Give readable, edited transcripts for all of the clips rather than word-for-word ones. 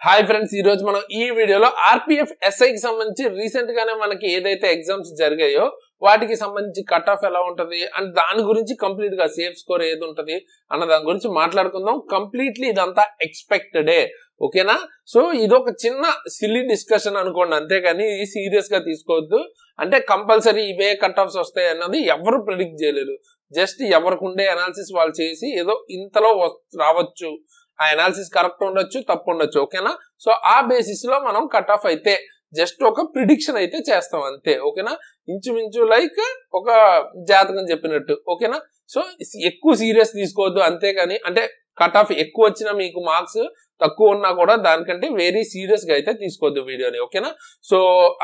Hi friends, ఈ రోజు మనం ఈ వీడియోలో ఆర్పిఎఫ్ ఎస్ఐకి సంబంధించి రీసెంట్ గానే మనకి ఏదైతే ఎగ్జామ్స్ జరిగాయో వాటికి సంబంధించి కట్ ఆఫ్ ఎలా ఉంటది అండ్ దాని గురించి కంప్లీట్ గా సేఫ్ స్కోర్ ఏది ఉంటది అన్న దాని గురించి మాట్లాడుకుందాం. కంప్లీట్లీ ఇదంతా ఎక్స్పెక్టెడే, ఓకేనా? సో ఇదొక చిన్న సిల్లీ డిస్కషన్ అనుకోండి, అంతేగాని సీరియస్ గా తీసుకోవద్దు. అంటే కంపల్సరీ ఇవే కట్ ఆఫ్స్ వస్తాయి అన్నది ఎవరు ప్రిడిక్ట్ చేయలేరు. జస్ట్ ఎవరికి ఉండే అనాలిసిస్ వాళ్ళు చేసి ఏదో ఇంతలో రావచ్చు, ఆ అనాలిసిస్ కరెక్ట్ ఉండొచ్చు, తప్పు ఉండొచ్చు, ఓకేనా? సో ఆ బేసిస్ లో మనం కట్ ఆఫ్ అయితే జస్ట్ ఒక ప్రిడిక్షన్ అయితే చేస్తాం అంతే, ఓకేనా? ఇంచుమించు లైక్ ఒక జాతకం చెప్పినట్టు, ఓకేనా? సో ఎక్కువ సీరియస్ తీసుకోవద్దు, అంతేగాని అంటే కట్ ఆఫ్ ఎక్కువ వచ్చినా మీకు మార్క్స్ తక్కువ ఉన్నా కూడా దానికంటే వెరీ సీరియస్ గా అయితే తీసుకోవద్దు వీడియోని, ఓకేనా? సో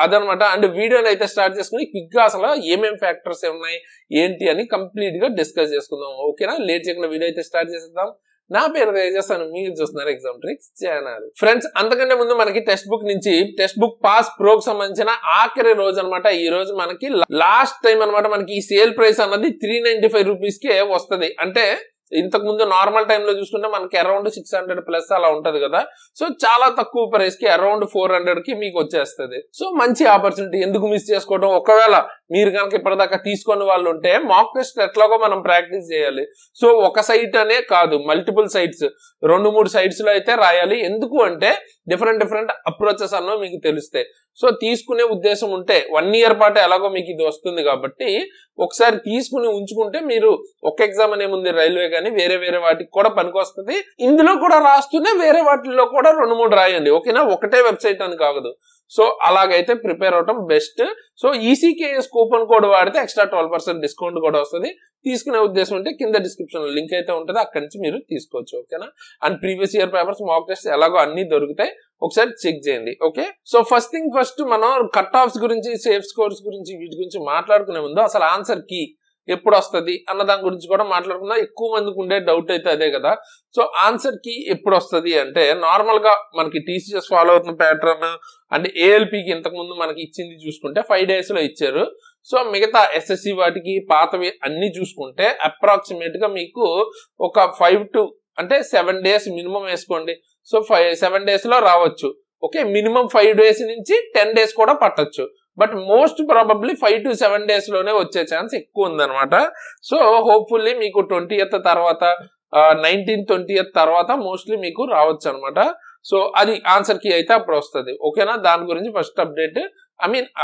అదనమాట. అండ్ వీడియోని అయితే స్టార్ట్ చేసుకుని క్విక్ గా అసలు ఏమేం ఫ్యాక్టర్స్ ఉన్నాయి ఏంటి అని కంప్లీట్ గా డిస్కస్ చేసుకుందాం, ఓకేనా? లేట్ చేయకుండా వీడియో అయితే స్టార్ట్ చేసేద్దాం. నా పేరు చేస్తాను, మీరు చూస్తున్నారు ఎగ్జామ్ ట్రిక్స్ ఛానల్. ఫ్రెండ్స్, అంతకంటే ముందు మనకి టెక్స్ట్ బుక్ నుంచి టెక్స్ట్ బుక్ పాస్ ప్రోకి సంబంధించిన ఆఖరి రోజు అనమాట. ఈ రోజు మనకి లాస్ట్ టైం అనమాట. మనకి ఈ సేల్ ప్రైస్ అన్నది 395 రూపీస్ కే వస్తుంది. అంటే ఇంతకు ముందు నార్మల్ టైంలో చూసుకుంటే మనకి అరౌండ్ 600 ప్లస్ అలా ఉంటది కదా. సో చాలా తక్కువ ప్రైస్ కి అరౌండ్ 400 కి మీకు వచ్చేస్తుంది. సో మంచి ఆపర్చునిటీ, ఎందుకు మిస్ చేసుకోవడం? ఒకవేళ మీరు కనుక ఇప్పటిదాకా తీసుకుని వాళ్ళు ఉంటే మాక్ టెస్ట్ ఎట్లాగో మనం ప్రాక్టీస్ చేయాలి. సో ఒక సైట్ అనే కాదు, మల్టిపుల్ సైట్స్, 2-3 సైట్స్ లో అయితే రాయాలి. ఎందుకు అంటే డిఫరెంట్ అప్రోచెస్ అన్నో మీకు తెలుస్తాయి. సో తీసుకునే ఉద్దేశం ఉంటే 1 ఇయర్ పాటు ఎలాగో మీకు ఇది వస్తుంది కాబట్టి ఒకసారి తీసుకుని ఉంచుకుంటే మీరు ఒక ఎగ్జామ్ అనే ముందు రైల్వే కానీ వేరే వాటికి కూడా పనికొస్తుంది. ఇందులో కూడా రాస్తూనే వేరే వాటిల్లో కూడా 2-3 రాయండి, ఓకేనా? ఒకటే వెబ్సైట్ అని కాదు. సో అలాగైతే ప్రిపేర్ అవటం బెస్ట్. సో ఈసీకేఎస్ కూపన్ కోడ్ వాడితే ఎక్స్ట్రా 12% డిస్కౌంట్ కూడా వస్తుంది. తీసుకునే ఉద్దేశం ఉంటే కింద డిస్క్రిప్షన్ లో లింక్ అయితే ఉంటుంది, అక్కడి నుంచి మీరు తీసుకోవచ్చు, ఓకేనా? And previous year papers, mock test ఎలాగో అన్ని దొరుకుతాయి, ఒకసారి చెక్ చేయండి, okay? So first thing first, మనం కట్ ఆఫ్స్ గురించి, సేఫ్ స్కోర్స్ గురించి, వీటి గురించి మాట్లాడుకునే ముందు అసలు ఆన్సర్ కీ ఎప్పుడు వస్తుంది అన్న దాని గురించి కూడా మాట్లాడుకుందాం. ఎక్కువ మందికి ఉండే డౌట్ అయితే అదే కదా. సో ఆన్సర్ కి ఎప్పుడు వస్తుంది అంటే, నార్మల్ గా మనకి టీసీఎస్ ఫాలో అవుతున్న ప్యాటర్న్ అంటే ఏఎల్పికి ఇంతకు ముందు మనకి ఇచ్చింది చూసుకుంటే 5 days లో ఇచ్చారు. సో మిగతా ఎస్ఎస్సి వాటికి పాతవి అన్ని చూసుకుంటే అప్రాక్సిమేట్ గా మీకు ఒక 7 days మినిమం వేసుకోండి. సో 7 days లో రావచ్చు, ఓకే? మినిమం 5 days నుంచి 10 days కూడా పట్టొచ్చు. But most probably 5 to 7 days లోనే వచ్చే ఛాన్స్ ఎక్కువ ఉందన్నమాట. సో హోప్ఫుల్లీ మీకు 20th తర్వాత 19th 20th తర్వాత మోస్ట్లీ మీకు రావచ్చు అనమాట. సో అది ఆన్సర్ కి అయితే అప్పుడు వస్తుంది, ఓకేనా? దాని గురించి ఫస్ట్ అప్డేట్,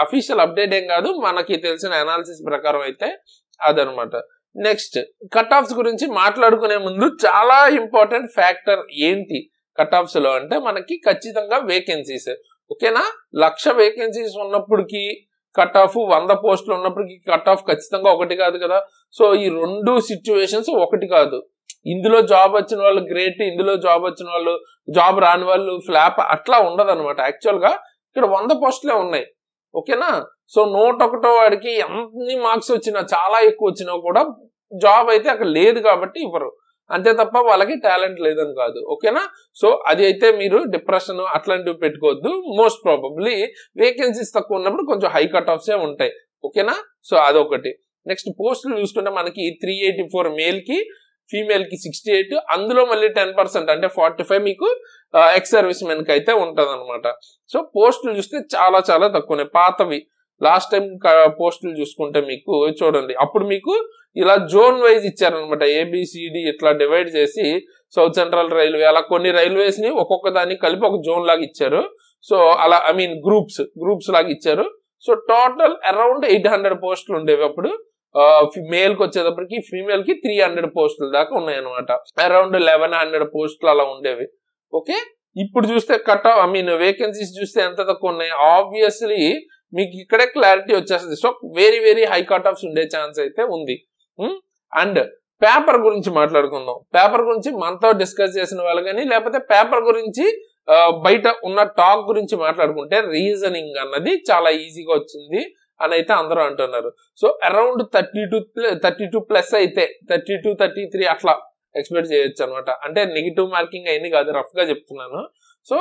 అఫీషియల్ అప్డేట్ ఏం కాదు, మనకి తెలిసిన అనాలిసిస్ ప్రకారం అయితే అదనమాట. నెక్స్ట్, కట్ ఆఫ్స్ గురించి మాట్లాడుకునే ముందు చాలా ఇంపార్టెంట్ ఫ్యాక్టర్ ఏంటి కట్ ఆఫ్స్ లో అంటే, మనకి ఖచ్చితంగా వేకెన్సీస్, ఓకేనా? 1,00,000 వేకెన్సీస్ ఉన్నప్పటికీ కట్ ఆఫ్, 100 పోస్టులు ఉన్నప్పటికీ కట్ ఆఫ్ ఖచ్చితంగా ఒకటి కాదు కదా. సో ఈ 2 సిచ్యువేషన్స్ ఒకటి కాదు. ఇందులో జాబ్ వచ్చిన వాళ్ళు గ్రేట్, ఇందులో జాబ్ వచ్చిన వాళ్ళు, జాబ్ రాని వాళ్ళు ఫ్లాప్, అట్లా ఉండదు అనమాట. యాక్చువల్ గా ఇక్కడ 100 పోస్టులే ఉన్నాయి, ఓకేనా? సో 101వ వాడికి ఎన్ని మార్క్స్ వచ్చినా, చాలా ఎక్కువ వచ్చినా కూడా జాబ్ అయితే అక్కడ లేదు కాబట్టి ఇవ్వరు, అంతే తప్ప వాళ్ళకి టాలెంట్ లేదని కాదు, ఓకేనా? సో అది అయితే మీరు డిప్రెషన్ అట్లాంటివి పెట్టుకోవద్దు. మోస్ట్ ప్రాబబ్లీ వేకెన్సీస్ తక్కువ ఉన్నప్పుడు కొంచెం హై కట్ ఆఫ్సే ఉంటాయి, ఓకేనా? సో అదొకటి. నెక్స్ట్, పోస్టులు చూసుకుంటే మనకి 384 మేల్ కి, ఫీమేల్ కి 68, అందులో మళ్ళీ 10% అంటే 45 మీకు ఎక్స్ సర్వీస్ మెన్ కి అయితే ఉంటది అనమాట. సో పోస్టులు చూస్తే చాలా తక్కువనే. పాతవి లాస్ట్ టైం పోస్టులు చూసుకుంటే మీకు చూడండి, అప్పుడు మీకు ఇలా జోన్ వైజ్ ఇచ్చారనమాట. ఏబిసిడి ఇట్లా డివైడ్ చేసి సౌత్ సెంట్రల్ రైల్వే అలా కొన్ని రైల్వేస్ ని ఒక్కొక్క దాన్ని కలిపి ఒక జోన్ లాగా ఇచ్చారు. సో అలా గ్రూప్స్ లాగా ఇచ్చారు. సో టోటల్ అరౌండ్ 800 పోస్టులు ఉండేవి అప్పుడు. మేల్ కి వచ్చేటప్పటికి, ఫీమేల్ కి 300 పోస్టుల దాకా ఉన్నాయన్నమాట. అరౌండ్ 1100 పోస్టులు అలా ఉండేవి, ఓకే? ఇప్పుడు చూస్తే కట్ ఆఫ్ వేకెన్సీస్ చూస్తే ఎంత తక్కువ ఉన్నాయి. ఆబ్వియస్లీ మీకు ఇక్కడే క్లారిటీ వచ్చేస్తుంది. So very high cut offs ఉండే ఛాన్స్ అయితే ఉంది. అండ్ పేపర్ గురించి మాట్లాడుకుందాం. పేపర్ గురించి మనతో డిస్కస్ చేసిన వాళ్ళు కానీ, లేకపోతే పేపర్ గురించి బయట ఉన్న టాక్ గురించి మాట్లాడుకుంటే, రీజనింగ్ అన్నది చాలా ఈజీగా వచ్చింది అని అయితే అందరూ అంటున్నారు. సో అరౌండ్ 32 ప్లస్ అయితే 32, 33 అట్లా ఎక్స్పెక్ట్ చేయొచ్చు అనమాట. అంటే నెగిటివ్ మార్కింగ్ అయింది కాదు, రఫ్ గా చెప్తున్నాను. సో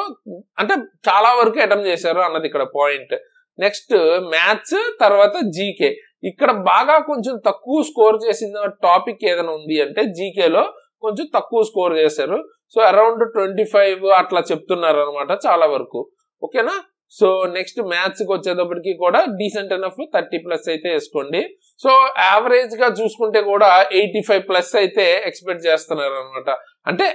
అంటే చాలా వరకు అటెంప్ట్ చేశారు అన్నది ఇక్కడ పాయింట్. నెక్స్ట్, మ్యాథ్స్, తర్వాత జీకే. ఇక్కడ బాగా కొంచెం తక్కువ స్కోర్ చేసిన టాపిక్ ఏదైనా ఉంది అంటే జీకేలో కొంచెం తక్కువ స్కోర్ చేశారు. సో అరౌండ్ 25 అట్లా చెప్తున్నారు అనమాట చాలా వరకు. ఓకేనా. సో నెక్స్ట్ మ్యాథ్స్ కి వచ్చేటప్పటికి కూడా డీసెంట్ ఎనఫ్ 30+ అయితే వేసుకోండి. సో యావరేజ్ గా చూసుకుంటే కూడా 85+ అయితే ఎక్స్పెక్ట్ చేస్తున్నారు అనమాట. అంటే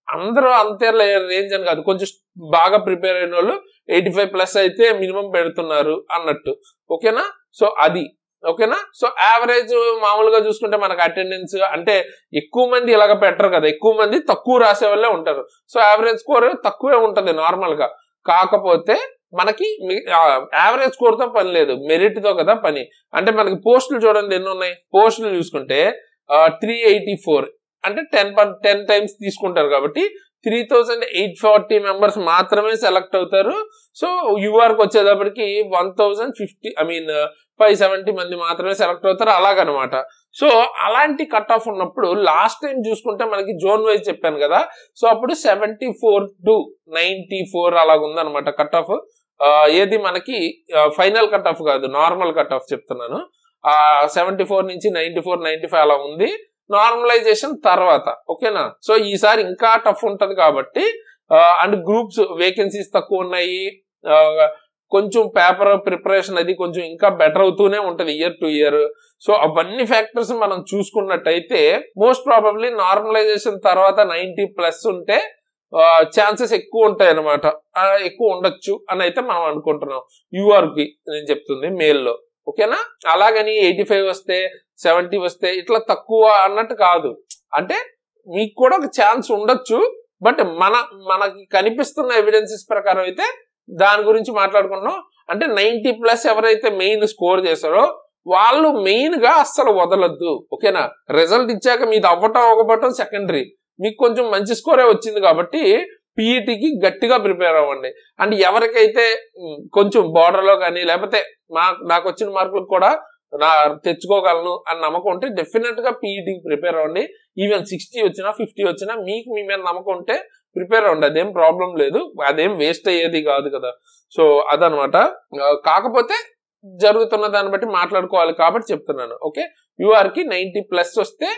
అందరూ అంతే రేంజ్ అని కాదు, కొంచెం బాగా ప్రిపేర్ అయిన వాళ్ళు 85+ అయితే మినిమం పెడుతున్నారు అన్నట్టు. ఓకేనా. సో అది ఓకేనా. సో యావరేజ్ మామూలుగా చూసుకుంటే మనకు అటెండెన్స్ అంటే ఎక్కువ మంది ఇలాగ పెట్టరు కదా, ఎక్కువ మంది తక్కువ రాసే వాళ్ళే ఉంటారు. సో యావరేజ్ స్కోర్ తక్కువే ఉంటది నార్మల్ గా. కాకపోతే మనకి యావరేజ్ స్కోర్ తో పని లేదు, మెరిట్ తో కదా పని. అంటే మనకి పోస్టులు చూడండి ఎన్ని ఉన్నాయి. పోస్టులు చూసుకుంటే 384 అంటే 10 టైమ్స్ తీసుకుంటారు కాబట్టి 3840 మెంబర్స్ మాత్రమే సెలెక్ట్ అవుతారు. సో యూఆర్కి వచ్చేటప్పటికి 570 మంది మాత్రమే సెలెక్ట్ అవుతారు అలాగనమాట. సో అలాంటి కట్ ఆఫ్ ఉన్నప్పుడు లాస్ట్ టైం చూసుకుంటే మనకి జోన్ వైజ్ చెప్పాను కదా, సో అప్పుడు 74 to 94 అలాగ ఉందన్నమాట కట్ ఆఫ్. ఏది మనకి ఫైనల్ కట్ ఆఫ్ కాదు, నార్మల్ కట్ ఆఫ్ చెప్తున్నాను. 74 నుంచి 94, 95 అలా ఉంది నార్మలైజేషన్ తర్వాత. ఓకేనా. సో ఈసారి ఇంకా టఫ్ ఉంటది కాబట్టి అండ్ గ్రూప్స్ వేకెన్సీస్ తక్కువ ఉన్నాయి, కొంచెం పేపర్ ప్రిపరేషన్ అది కొంచెం ఇంకా బెటర్ అవుతూనే ఉంటది ఇయర్ టు ఇయర్. సో అవన్నీ ఫ్యాక్టర్స్ మనం చూసుకున్నట్టయితే మోస్ట్ ప్రాబబ్లీ నార్మలైజేషన్ తర్వాత 90+ ఉంటే ఛాన్సెస్ ఎక్కువ ఉంటాయి అనమాట, ఎక్కువ ఉండొచ్చు అని అయితే మనం అనుకుంటున్నాం. యూఆర్కి నేను చెప్తుంది మేల్లో. ఓకేనా. అలాగని 85 వస్తే 70 వస్తే ఇట్లా తక్కువ అన్నట్టు కాదు. అంటే మీకు కూడా ఒక ఛాన్స్ ఉండొచ్చు, బట్ మనకి కనిపిస్తున్న ఎవిడెన్సెస్ ప్రకారం అయితే దాని గురించి మాట్లాడుకుంటున్నాం. అంటే 90+ ఎవరైతే మెయిన్ స్కోర్ చేశారో వాళ్ళు మెయిన్ గా అస్సలు వదలొద్దు. ఓకేనా. రిజల్ట్ ఇచ్చాక మీది అవ్వటం సెకండరీ, మీకు కొంచెం మంచి స్కోరే వచ్చింది కాబట్టి పీఈటీకి గట్టిగా ప్రిపేర్ అవ్వండి. అండ్ ఎవరికైతే కొంచెం బార్డర్లో కానీ లేకపోతే నాకు వచ్చిన మార్కులకు కూడా తెచ్చుకోగలను అని నమ్మకం ఉంటే డెఫినెట్ గా పీఈటీకి ప్రిపేర్ అవ్వండి. ఈవెన్ 60 వచ్చినా 50 వచ్చినా మీకు మీ మీద నమ్మకం ఉంటే ప్రిపేర్ అవ్వండి, అదేం ప్రాబ్లం లేదు, అదేం వేస్ట్ అయ్యేది కాదు కదా. సో అదనమాట. కాకపోతే జరుగుతున్న దాన్ని బట్టి మాట్లాడుకోవాలి కాబట్టి చెప్తున్నాను. ఓకే. యూఆర్కి 90+ వస్తే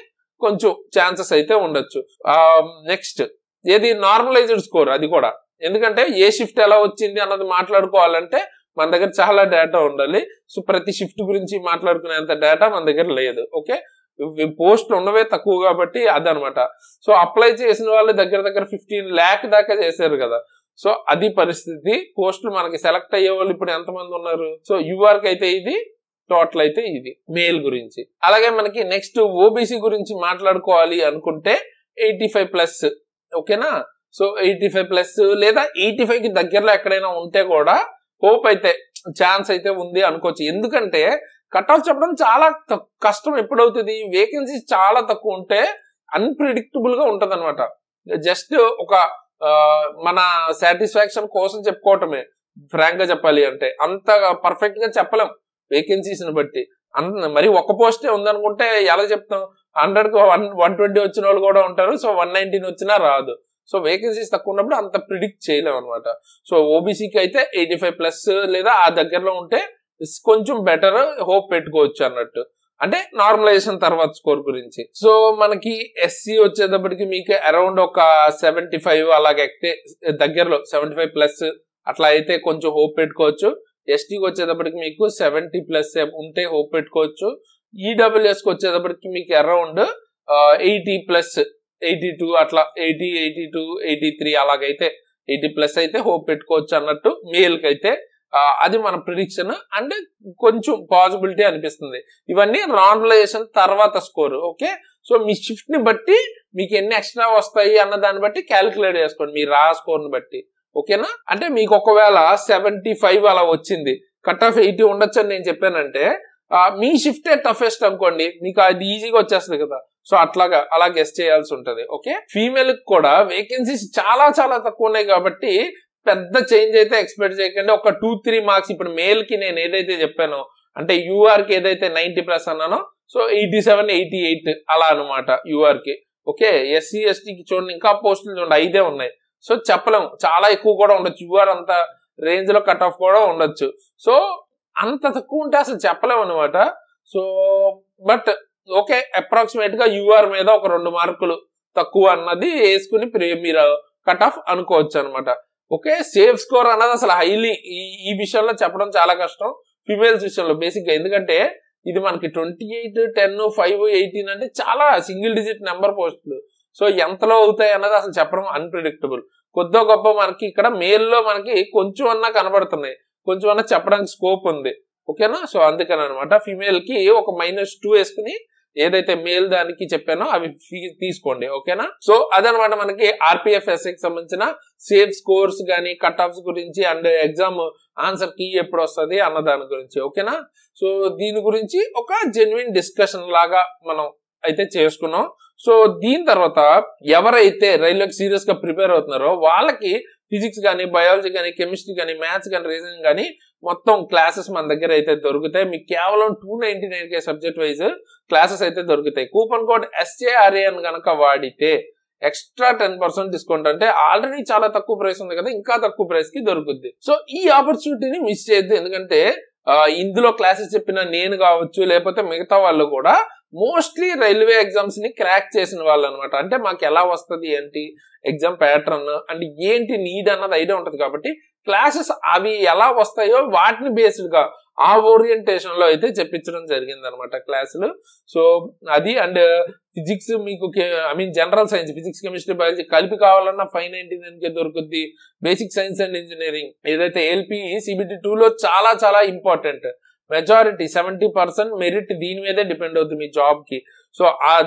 కొంచెం ఛాన్సెస్ అయితే ఉండొచ్చు. నెక్స్ట్ ఏది నార్మలైజ్డ్ స్కోర్, అది కూడా ఎందుకంటే ఏ షిఫ్ట్ ఎలా వచ్చింది అన్నది మాట్లాడుకోవాలంటే మన దగ్గర చాలా డేటా ఉండాలి. సో ప్రతి షిఫ్ట్ గురించి మాట్లాడుకునేంత డేటా మన దగ్గర లేదు. ఓకే. పోస్టులు ఉన్నవే తక్కువ కాబట్టి అదనమాట. సో అప్లై చేసిన వాళ్ళు దగ్గర 15 lakh దాకా చేశారు కదా. సో అది పరిస్థితి. పోస్టులు మనకి సెలెక్ట్ అయ్యే వాళ్ళు ఇప్పుడు ఎంతమంది ఉన్నారు. సో యూఆర్కి అయితే ఇది, టోటల్ అయితే ఇది మేల్ గురించి. అలాగే మనకి నెక్స్ట్ ఓబీసీ గురించి మాట్లాడుకోవాలి అనుకుంటే 85+. ఓకేనా. సో 85+ లేదా 85కి దగ్గరలో ఎక్కడైనా ఉంటే కూడా హోప్ అయితే ఛాన్స్ అయితే ఉంది అనుకోవచ్చు. ఎందుకంటే కట్ ఆఫ్ చెప్పడం చాలా కష్టం ఎప్పుడవుతుంది, వేకెన్సీస్ చాలా తక్కువ ఉంటే అన్ప్రిడిక్టబుల్ గా ఉంటది అనమాట. జస్ట్ ఒక మన సాటిస్ఫాక్షన్ కోసం చెప్పుకోవటమే ఫ్రాంక్ గా చెప్పాలి అంటే, అంత పర్ఫెక్ట్ గా చెప్పలేం వేకెన్సీస్ ని బట్టి. మరి ఒక్క పోస్టే ఉందనుకుంటే ఎలా చెప్తాం, 100కి 120 వచ్చిన వాళ్ళు కూడా ఉంటారు, సో 119 వచ్చినా రాదు. సో వేకెన్సీస్ తక్కువ ఉన్నప్పుడు అంత ప్రిడిక్ట్ చేయలేం అనమాట. సో ఓబీసీకి అయితే 85+ లేదా ఆ దగ్గరలో ఉంటే కొంచెం బెటర్ హోప్ పెట్టుకోవచ్చు అన్నట్టు. అంటే నార్మలైజేషన్ తర్వాత స్కోర్ గురించి. సో మనకి ఎస్సీ వచ్చేటప్పటికి మీకు అరౌండ్ ఒక 75 అలాగే దగ్గరలో 75+ అట్లా అయితే కొంచెం హోప్ పెట్టుకోవచ్చు. ఎస్టీకి వచ్చేటప్పటికి మీకు 70+ ఉంటే హోప్ పెట్టుకోవచ్చు. ఈడబ్ల్యూఎస్కి వచ్చేటప్పటికి మీకు అరౌండ్ 80+, 82 అట్లా 80, 82, 83 అలాగైతే 80+ అయితే హోప్ పెట్టుకోవచ్చు అన్నట్టు మేల్కి అయితే. అది మన ప్రిడిక్షన్ అంటే కొంచెం పాసిబిలిటీ అనిపిస్తుంది. ఇవన్నీ నార్మలైజేషన్ తర్వాత స్కోర్. ఓకే. సో మీ షిఫ్ట్ ని బట్టి మీకు ఎన్ని ఎక్స్ట్రా వస్తాయి అన్న దాన్ని బట్టి క్యాలిక్యులేట్ చేసుకోండి మీ రా స్కోర్ ని బట్టి. ఓకేనా. అంటే మీకు ఒకవేళ 75 అలా వచ్చింది, కట్ ఆఫ్ 80 ఉండొచ్చు అని నేను చెప్పానంటే మీ షిఫ్టే టఫెస్ట్ అనుకోండి, మీకు అది ఈజీగా వచ్చేస్తుంది కదా. సో అలా గెస్ చేయాల్సి ఉంటది. ఓకే. ఫీమేల్ కి కూడా వేకెన్సీస్ చాలా చాలా తక్కువ ఉన్నాయి కాబట్టి పెద్ద చేంజ్ అయితే ఎక్స్పెక్ట్ చేయకండి. ఒక 2-3 మార్క్స్. ఇప్పుడు మేల్ కి నేను ఏదైతే చెప్పానో అంటే యూఆర్ కి ఏదైతే 90+ అన్నానో సో 87, 88 అలా అనమాట యూఆర్ కి. ఓకే. ఎస్సీ ఎస్టీకి చూడండి ఇంకా పోస్టులు చూడండి 5 ఉన్నాయి. సో చెప్పలేము, చాలా ఎక్కువ కూడా ఉండొచ్చు, యూఆర్ అంత రేంజ్ లో కట్ ఆఫ్ కూడా ఉండొచ్చు. సో అంత తక్కువ ఉంటే అసలు చెప్పలేము అనమాట. సో బట్ ఓకే, అప్రాక్సిమేట్ గా యూఆర్ మీద ఒక 2 మార్కులు తక్కువ అన్నది వేసుకుని మీరు కట్ ఆఫ్ అనుకోవచ్చు అనమాట. ఓకే, సేఫ్ స్కోర్ అన్నది అసలు హైలీ ఈ విషయంలో చెప్పడం చాలా కష్టం ఫిమేల్స్ విషయంలో బేసిక్ గా. ఎందుకంటే ఇది మనకి 28, 10, 5, 18 అంటే చాలా సింగిల్ డిజిట్ నెంబర్ పోస్టులు. సో ఎంతలో అవుతాయి అన్నది అసలు చెప్పడం అన్ప్రిడిక్టబుల్. కొద్దో గొప్ప మనకి ఇక్కడ మేల్లో మనకి కొంచెం అన్నా కనబడుతున్నాయి, కొంచెం అన్నా చెప్పడానికి స్కోప్ ఉంది. ఓకేనా, సో అందుకని అనమాట ఫిమేల్ కి ఒక -2 వేసుకుని ఏదైతే మేల్ దానికి చెప్పానో అవి తీసుకోండి. ఓకేనా, సో అదనమాట మనకి RPF-SIకి సంబంధించిన సేఫ్ స్కోర్స్ కానీ కట్ ఆఫ్స్ గురించి అండ్ ఎగ్జామ్ ఆన్సర్ కీ ఎప్పుడు వస్తుంది అన్న దాని గురించి. ఓకేనా, సో దీని గురించి ఒక జెన్యున్ డిస్కషన్ లాగా మనం అయితే చేసుకున్నాం. సో దీని తర్వాత ఎవరైతే రైల్వేకి సీరియస్ గా ప్రిపేర్ అవుతున్నారో వాళ్ళకి ఫిజిక్స్ కానీ, బయాలజీ కానీ, కెమిస్ట్రీ కానీ, మ్యాథ్స్ కానీ, రీజనింగ్ కానీ మొత్తం క్లాసెస్ మన దగ్గర అయితే దొరుకుతాయి. మీకు కేవలం 299K సబ్జెక్ట్ వైజ్ క్లాసెస్ అయితే దొరుకుతాయి. కూపన్ కోడ్ SJRAN గనక వాడితే ఎక్స్ట్రా 10% డిస్కౌంట్, అంటే ఆల్రెడీ చాలా తక్కువ ప్రైస్ ఉంది కదా, ఇంకా తక్కువ ప్రైస్ కి దొరుకుద్ది. సో ఈ ఆపర్చునిటీని మిస్ చేయొద్దు. ఎందుకంటే ఇందులో క్లాసెస్ చెప్పిన నేను కావచ్చు, లేకపోతే మిగతా వాళ్ళు కూడా మోస్ట్లీ రైల్వే ఎగ్జామ్స్ ని క్రాక్ చేసిన వాళ్ళు అనమాట. అంటే మాకు ఎలా వస్తుంది ఏంటి ఎగ్జామ్ ప్యాటర్న్ అంటే ఏంటి నీడ్ అన్నది ఐడియా ఉంటుంది. కాబట్టి క్లాసెస్ అవి ఎలా వస్తాయో వాటిని బేస్డ్ గా ఆ ఓరియంటేషన్ లో అయితే చెప్పించడం జరిగింది అనమాట క్లాసులు. సో అది అండ్ ఫిజిక్స్ మీకు general science, physics, chemistry, biology కలిపి కావాలన్నా 599కే దొరుకుద్ది. బేసిక్ సైన్స్ అండ్ ఇంజనీరింగ్ ఏదైతే ALP CBT 2లో చాలా చాలా ఇంపార్టెంట్. మెజారిటీ 70% మెరిట్ దీని మీదే డిపెండ్ అవుతుంది మీ జాబ్ కి. సో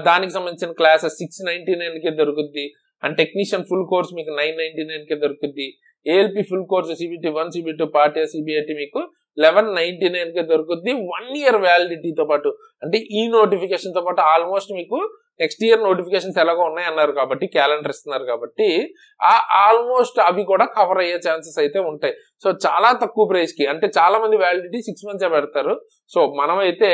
దానికి సంబంధించిన క్లాసెస్ 699కే దొరుకుద్ది. అండ్ టెక్నీషియన్ ఫుల్ కోర్స్ మీకు 999కే దొరుకుద్ది. ALP full course CBT 1, CBT 2, part A, CBT మీకు 1199కే దొరుకుద్ది 1 ఇయర్ వ్యాలిడిటీతో పాటు. అంటే ఈ నోటిఫికేషన్ తో పాటు ఆల్మోస్ట్ మీకు నెక్స్ట్ ఇయర్ నోటిఫికేషన్స్ ఎలాగో ఉన్నాయి అన్నారు కాబట్టి, క్యాలెండర్ ఇస్తున్నారు కాబట్టి ఆల్మోస్ట్ అవి కూడా కవర్ అయ్యే ఛాన్సెస్ అయితే ఉంటాయి. సో చాలా తక్కువ ప్రైస్ కి, అంటే చాలా మంది వ్యాలిడిటీ 6 months పెడతారు. సో మనం అయితే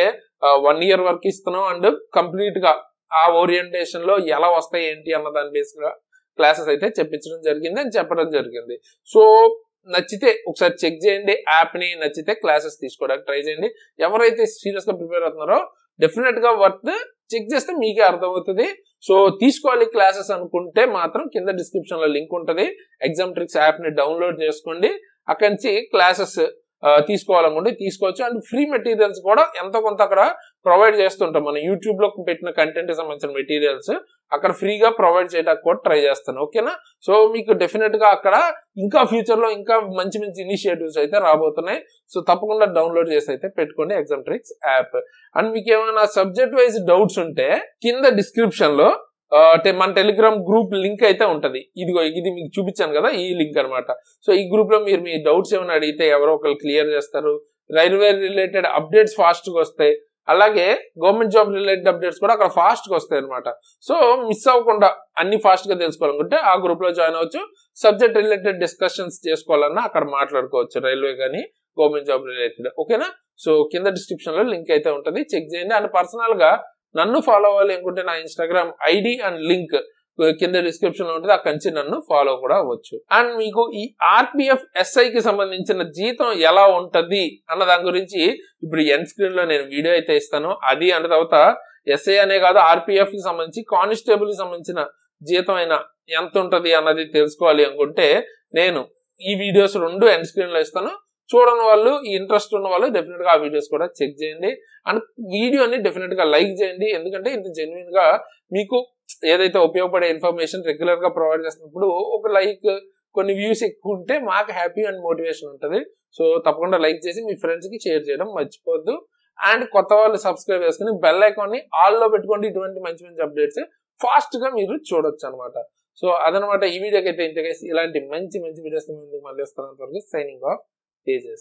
1 ఇయర్ వరకు ఇస్తున్నాం అండ్ కంప్లీట్ గా ఆ ఓరియంటేషన్ లో ఎలా వస్తాయి ఏంటి అన్న దాని బేస్ గా క్లాసెస్ అయితే చెప్పించడం జరిగింది అని చెప్పడం జరిగింది. సో నచ్చితే ఒకసారి చెక్ చేయండి యాప్ ని, నచ్చితే క్లాసెస్ తీసుకోవడానికి ట్రై చేయండి. ఎవరైతే సీరియస్ గా ప్రిపేర్ అవుతున్నారో డెఫినెట్ గా వర్త్, చెక్ చేస్తే మీకే అర్థమవుతుంది. సో తీసుకోవాలి క్లాసెస్ అనుకుంటే మాత్రం కింద డిస్క్రిప్షన్ లో లింక్ ఉంటుంది. ఎగ్జామ్ ట్రిక్స్ యాప్ ని డౌన్లోడ్ చేసుకోండి. అక్కడి నుంచి క్లాసెస్ తీసుకోవాలనుకుంటే తీసుకోవచ్చు. అండ్ ఫ్రీ మెటీరియల్స్ కూడా ఎంతో కొంత అక్కడ ప్రొవైడ్ చేస్తుంటాం. మన యూట్యూబ్ లో పెట్టిన కంటెంట్ కి సంబంధించిన మెటీరియల్స్ అక్కడ ఫ్రీగా ప్రొవైడ్ చేయడానికి కూడా ట్రై చేస్తాను. ఓకేనా, సో మీకు డెఫినెట్ గా అక్కడ ఇంకా ఫ్యూచర్ లో ఇంకా మంచి మంచి ఇనిషియేటివ్స్ అయితే రాబోతున్నాయి. సో తప్పకుండా డౌన్లోడ్ చేసి అయితే పెట్టుకోండి ఎగ్జామ్ ట్రిక్స్ యాప్. అండ్ మీకు ఏమైనా సబ్జెక్ట్ వైజ్ డౌట్స్ ఉంటే కింద డిస్క్రిప్షన్ లో మన టెలిగ్రామ్ గ్రూప్ లింక్ అయితే ఉంటది. ఇది మీకు చూపించాను కదా, ఈ లింక్ అనమాట. సో ఈ గ్రూప్ లో మీరు మీ డౌట్స్ ఏమైనా అడిగితే ఎవరో ఒకరు క్లియర్ చేస్తారు. రైల్వే రిలేటెడ్ అప్డేట్స్ ఫాస్ట్ గా వస్తాయి. అలాగే గవర్నమెంట్ జాబ్ రిలేటెడ్ అప్డేట్స్ కూడా అక్కడ ఫాస్ట్ గా వస్తాయి అనమాట. సో మిస్ అవ్వకుండా అన్ని ఫాస్ట్ గా తెలుసుకోవాలనుకుంటే ఆ గ్రూప్ లో జాయిన్ అవ్వచ్చు. సబ్జెక్ట్ రిలేటెడ్ డిస్కషన్స్ చేసుకోవాలన్నా అక్కడ మాట్లాడుకోవచ్చు, రైల్వే కానీ గవర్నమెంట్ జాబ్ రిలేటెడ్. ఓకేనా, సో కింద డిస్క్రిప్షన్ లో లింక్ అయితే ఉంటుంది, చెక్ చేయండి. అండ్ పర్సనల్ గా నన్ను ఫాలో అవ్వాలి అనుకుంటే నా ఇన్స్టాగ్రామ్ ID అండ్ లింక్ కింద డిస్క్రిప్షన్ లో ఉంటుంది, అక్కడి నుంచి నన్ను ఫాలో కూడా అవ్వచ్చు. అండ్ మీకు ఈ RPF-SIకి సంబంధించిన జీతం ఎలా ఉంటది అన్న దాని గురించి ఇప్పుడు ఎండ్ స్క్రీన్ లో నేను వీడియో అయితే ఇస్తాను. అది అన్న తర్వాత SI అనే కాదు, RPF కి సంబంధించి కానిస్టేబుల్ కి సంబంధించిన జీతం అయినా ఎంత ఉంటది అన్నది తెలుసుకోవాలి అనుకుంటే నేను ఈ వీడియోస్ 2 ఎండ్ స్క్రీన్ లో ఇస్తాను. చూడని వాళ్ళు, ఈ ఇంట్రెస్ట్ ఉన్న వాళ్ళు డెఫినెట్ గా ఆ వీడియోస్ కూడా చెక్ చేయండి. అండ్ వీడియోని డెఫినెట్ గా లైక్ చేయండి. ఎందుకంటే ఇంత జెన్యున్ గా మీకు ఏదైతే ఉపయోగపడే ఇన్ఫర్మేషన్ రెగ్యులర్ గా ప్రొవైడ్ చేస్తున్నప్పుడు ఒక లైక్, కొన్ని వ్యూస్ ఎక్కువ ఉంటే మాకు హ్యాపీ అండ్ మోటివేషన్ ఉంటుంది. సో తప్పకుండా లైక్ చేసి మీ ఫ్రెండ్స్ కి షేర్ చేయడం మర్చిపోద్దు. అండ్ కొత్త వాళ్ళు సబ్స్క్రైబ్ చేసుకుని బెల్ ఐకాన్ ని ఆల్ లో పెట్టుకోండి. ఇటువంటి మంచి మంచి అప్డేట్స్ ఫాస్ట్ గా మీరు చూడొచ్చు అనమాట. సో అదనమాట ఈ వీడియోకి అయితే ఇంతకేసి ఇలాంటి మంచి మంచి వీడియోస్ ముందుకు మళ్ళీ వస్తాను. Signing off Tejas.